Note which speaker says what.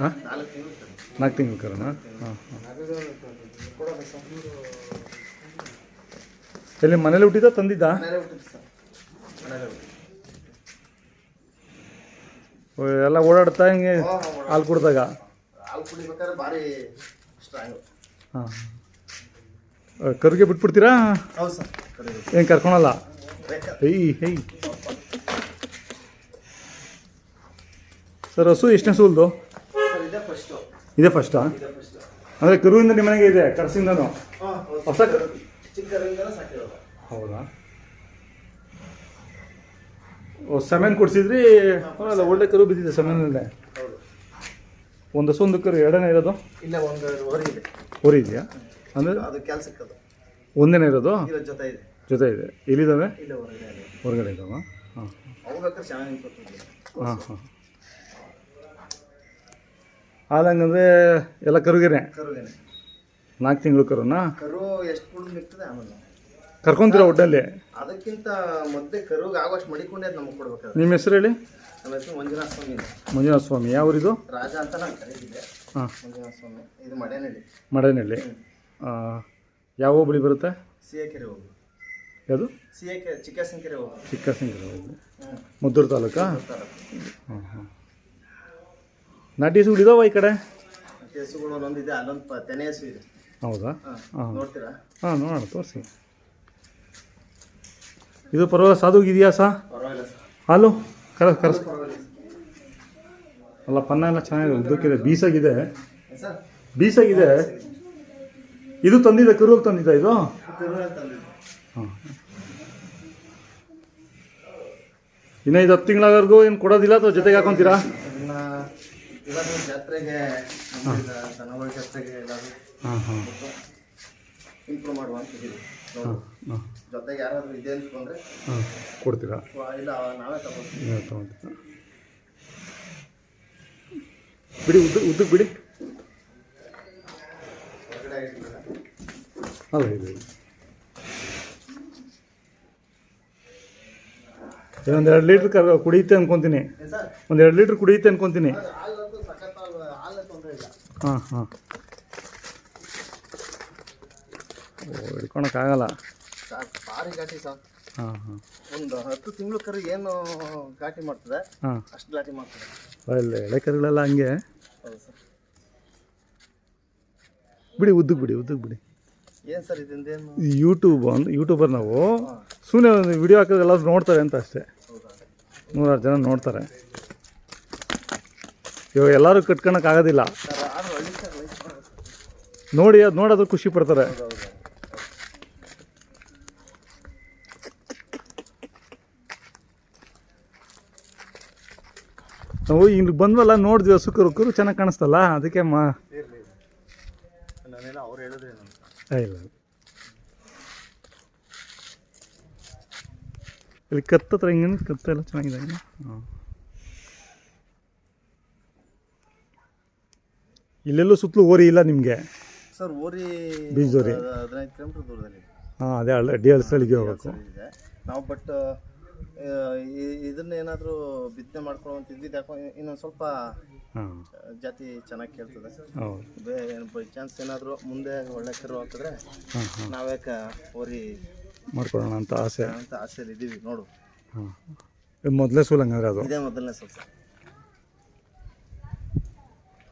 Speaker 1: ಹಾಂ 4 ತಿಂಗಳು ಕರುನಾ? ಹಾಂ ಹಾಂ. ಎಲ್ಲಿ ಮನೇಲಿ ಹುಟ್ಟಿದ ತಂದಿದ್ದ? ಎಲ್ಲ ಓಡಾಡ್ತಾ ಹಿಂಗೆ ಹಾಲು ಕುಡ್ದಾಗ? ಹಾಂ. ಕರುಗೆ ಬಿಟ್ಬಿಡ್ತೀರಾ? ಏನು ಕರ್ಕೊಳಲ್ಲ? ಹೇಯ್ ಸರ್, ಹಸು ಎಷ್ಟನೇ ಸೂಲ್ದು? ಇದೇ ಫಸ್ಟಾ? ಅಂದರೆ ಕರುವಿಂದ ನಿಮ್ಮ ಮನೆಗೆ ಇದೆ, ಕರ್ಸಿಂದನೂ? ಹೊಸ ಹೌದಾ? ಸೆಮೆನ್ ಕೊಡಿಸಿದ್ರಿ? ಅಲ್ಲ, ಒಳ್ಳೆ ಕರು ಬಿದ್ದಿದೆ ಸೆಮೆನಲ್ಲೇ. ಒಂದು ಹಸು ಒಂದು ಕರು ಎರಡನೇ ಇರೋದು?
Speaker 2: ಇಲ್ಲ, ಒಂದು
Speaker 1: ಊರಿ ಇದೆಯಾ? ಅಂದರೆ
Speaker 2: ಅದು ಕೆಲಸಕ್ಕೆ
Speaker 1: ಒಂದೇನೇ ಇರೋದು?
Speaker 2: ಜೊತೆ
Speaker 1: ಇದೆ. ಎಲ್ಲಿದ್ದಾವೆ?
Speaker 2: ಹೊರಗಡೆ
Speaker 1: ಇದ್ದಾವ? ಹಾಂ
Speaker 2: ಹಾಂ
Speaker 1: ಹಾಂ. ಹಾಲಂಗಂದರೆ ಎಲ್ಲ ಕರುಗೆನೆ? 4 ತಿಂಗಳು ಕರುನಾ?
Speaker 2: ಕರು ಎಷ್ಟು ಕುಡಿದು ನಿಗ್ತದೆ ಆಮೇಲೆ
Speaker 1: ಕರ್ಕೊಂತೀರ ಒಡ್ಡಲ್ಲಿ?
Speaker 2: ಅದಕ್ಕಿಂತ ಮೊದಲೇ ಕರುಗೆ ಆಗೋಷ್ಟು ಮಡಿಕೊಂಡೆ ನಮಗೆ ಕೊಡ್ಬೇಕಾದ್ರೆ.
Speaker 1: ನಿಮ್ಮ ಹೆಸರು ಹೇಳಿ?
Speaker 2: ನಮ್ಮ ಹೆಸರು ಮಂಜುನಾಥ ಸ್ವಾಮಿ.
Speaker 1: ಮಂಜುನಾಥ ಸ್ವಾಮಿ. ಯಾವ ಊರಿದು?
Speaker 2: ರಾಜ ಅಂತ ನಾನು ಕರೀತಿದ್ದೆ.
Speaker 1: ಹಾಂ.
Speaker 2: ಮಂಜುನಾಥ ಸ್ವಾಮಿ. ಇದು ಮಡೇನಹಳ್ಳಿ.
Speaker 1: ಮಡೇನಹಳ್ಳಿ. ಯಾವ ಹೋಬಳಿ ಬರುತ್ತೆ?
Speaker 2: ಸಿಎಕೆರೆ ಹೋಗಿ.
Speaker 1: ಯಾವುದು?
Speaker 2: ಸಿಎಕೆರೆ, ಚಿಕ್ಕಸಂಕೆರೆ ಹೋಗಿ.
Speaker 1: ಚಿಕ್ಕಸಂಕೆರೆ ಹೋಗಿ. ಮದ್ದೂರು ತಾಲೂಕಾ? ಹಾಂ ಹಾಂ. ನಾಟಿ ಹಸುಗಳು ಇದಾವ ಈ ಕಡೆ?
Speaker 2: ನಾಟಿ ಹಸುಗಳು ಒಂದೊಂದಿದೆ, ಅಲ್ಲೊಂದು ತೆನೆ ಹಸು ಇದೆ.
Speaker 1: ಹೌದಾ? ಹಾಂ.
Speaker 2: ನೋಡ್ತೀರಾ?
Speaker 1: ಹಾಂ, ನೋಡೋಣ, ತೋರಿಸಿ. ಇದು ಪರವಾಗಿಲ್ಲ, ಸಾಧುಗಿದೆಯಾ ಸಾ?
Speaker 2: ಪರವಾಗಿಲ್ಲ ಸರ್.
Speaker 1: ಹಾಲು ಕರಸ್
Speaker 2: ಪರವಾಗಿಲ್ಲ
Speaker 1: ಅಲ್ಲ, ಪನ್ನ ಎಲ್ಲ ಚೆನ್ನಾಗಿದೆ, ಉದ್ದಕ್ಕಿದೆ, ಬೀಸಾಗಿದೆ.
Speaker 2: ಸರ್,
Speaker 1: ಬೀಸಾಗಿದೆ. ಇದು ತಂದಿದೆ, ಕರುವಾಗಿ ತಂದಿದ್ದ ಇದು? ಹಾಂ. ಇನ್ನು ಇದು 10 ತಿಂಗಳವರೆಗೂ ಏನು ಕೊಡೋದಿಲ್ಲ ಅಥವಾ ಜೊತೆಗೆ ಹಾಕೊತೀರಾ?
Speaker 2: ಇವಾಗ ಜಾತ್ರೆಗೆ, ದನಗಳ ಜಾತ್ರೆಗೆ ಎಲ್ಲರೂ
Speaker 1: ಹಾಂ ಹಾಂ
Speaker 2: ಇಂಪ್ರೂವ್ ಮಾಡುವ ಅಂತಿದ್ದೀವಿ.
Speaker 1: ಹಾಂ ಹಾಂ.
Speaker 2: ಜೊತೆಗೆ ಯಾರಾದರೂ ಇದೆ ಅಂತಂದರೆ
Speaker 1: ಹಾಂ ಕೊಡ್ತೀರಾ?
Speaker 2: ಇಲ್ಲ, ನಾವೇ ತಗೋತೀವಿ.
Speaker 1: ನೀವೇ ತಗೊತೀರಾ? ಬಿಡಿ, ಉದ್ದಕ್ಕೆ ಬಿಡಿ.
Speaker 2: ಹೊರಗಡೆ ಇಟ್ಟಿದ್ದೀರಾ?
Speaker 1: ಅಲ್ಲ, ಇದು ಒಂದು 2 ಲೀಟ್ರ್ ಕುಡಿಯುತ್ತೆ ಅನ್ಕೊತೀನಿ.
Speaker 2: ಸರ್,
Speaker 1: ಒಂದು 2 ಲೀಟ್ರ್ ಕುಡಿಯುತ್ತೆ ಅನ್ಕೊತೀನಿ.
Speaker 2: ಹಾಲಂತೂ ಸಖತ್ ಹಾಲು ತೊಂದರೆ ಇಲ್ಲ.
Speaker 1: ಹಾಂ ಹಾಂ. ಹಿಡ್ಕೊಳಕ್ಕಾಗಲ್ಲ.
Speaker 2: ಭಾರಿ ಘಾಟಿ ಸರ್.
Speaker 1: ಹಾಂ ಹಾಂ.
Speaker 2: ಒಂದು 10 ತಿಂಗಳು ಕರು ಏನು ಘಾಟಿ ಮಾಡ್ತದೆ,
Speaker 1: ಹಾಂ,
Speaker 2: ಅಷ್ಟು ಘಾಟಿ ಮಾಡ್ತದೆ.
Speaker 1: ಇಲ್ಲ, ಎಳೆ ಕರುಗಳೆಲ್ಲ ಹಂಗೆ.
Speaker 2: ಹೌದು ಸರ್.
Speaker 1: ಬಿಡಿ, ಉದ್ದಕ್ಕೆ ಬಿಡಿ.
Speaker 2: ಏನು ಸರ್ ಇದರಿಂದೇನು?
Speaker 1: ಯೂಟ್ಯೂಬರ್ ನಾವು ಸುಮ್ಮನೆ ಒಂದು ವಿಡಿಯೋ ಹಾಕಿದ್ರೆ ಎಲ್ಲರೂ ನೋಡ್ತಾರೆ ಅಂತ ಅಷ್ಟೇ. 100 ಜನ ನೋಡ್ತಾರೆ. ಇವಾಗ ಎಲ್ಲರೂ ಕಟ್ಕೊಳಕ್ಕಾಗೋದಿಲ್ಲ. ನೋಡಿ, ಅದು ನೋಡೋದು ಖುಷಿ ಪಡ್ತಾರೆ. ನಾವು ಇಲ್ಲಿ ಬಂದ್ವಲ್ಲ, ನೋಡಿದ್ವಿ ಹಸು ಕರು ಚೆನ್ನಾಗಿ ಕಾಣಿಸ್ತಲ್ಲ, ಅದಕ್ಕೆ
Speaker 2: ನಾನೆಲ್ಲ ಅವ್ರು ಹೇಳಿದ್ರೆ
Speaker 1: ಇಲ್ಲ. ಇಲ್ಲಿ ಕತ್ತತ್ರ ಹಿಂಗೆ ಕತ್ತೆಲ್ಲ ಚೆನ್ನಾಗಿದೆ. ಹಾಂ, ಇಲ್ಲೆಲ್ಲೂ ಸುತ್ತಲೂ ಓರಿ ಇಲ್ಲ ನಿಮಗೆ?
Speaker 2: ಸರ್, ಓರಿ
Speaker 1: ಬೀಜೋರಿ
Speaker 2: 15 ಕಿಲೋಮೀಟರ್ ದೂರದಲ್ಲಿ.
Speaker 1: ಹಾಂ, ಅದೇ ಡಿ ಎಲ್ ಸ್ಥಳಿಗೆ ಹೋಗ್ಬೇಕು
Speaker 2: ನಾವು. ಬಟ್ ಇದನ್ನ ಏನಾದರೂ ಬಿತ್ತನೆ ಮಾಡ್ಕೊಳ್ಳುವಂತಿದ್ದು ಯಾಕೋ ಇನ್ನೊಂದು ಸ್ವಲ್ಪ ಜಾತಿ ಚೆನ್ನಾಗಿ ಕೇಳ್ತದೆ. ಬೈ ಚಾನ್ಸ್ ಏನಾದರೂ ಮುಂದೆ ಒಳ್ಳೆ ಕರು ಹಾಕಿದ್ರೆ ನಾವೇ ಓರಿ
Speaker 1: ಮಾಡ್ಕೊಳ್ಳೋಣ ಅಂತ ಆಸೆಯಲ್ಲಿ
Speaker 2: ಇದ್ದೀವಿ. ನೋಡು,
Speaker 1: ಹಾಂ, ಮೊದಲೇ ಸೂಲ್ ಹಂಗಾದ್ರೆ? ಅದು
Speaker 2: ಇದೇ ಮೊದಲನೇ ಸೂಲ್ ಸರ್.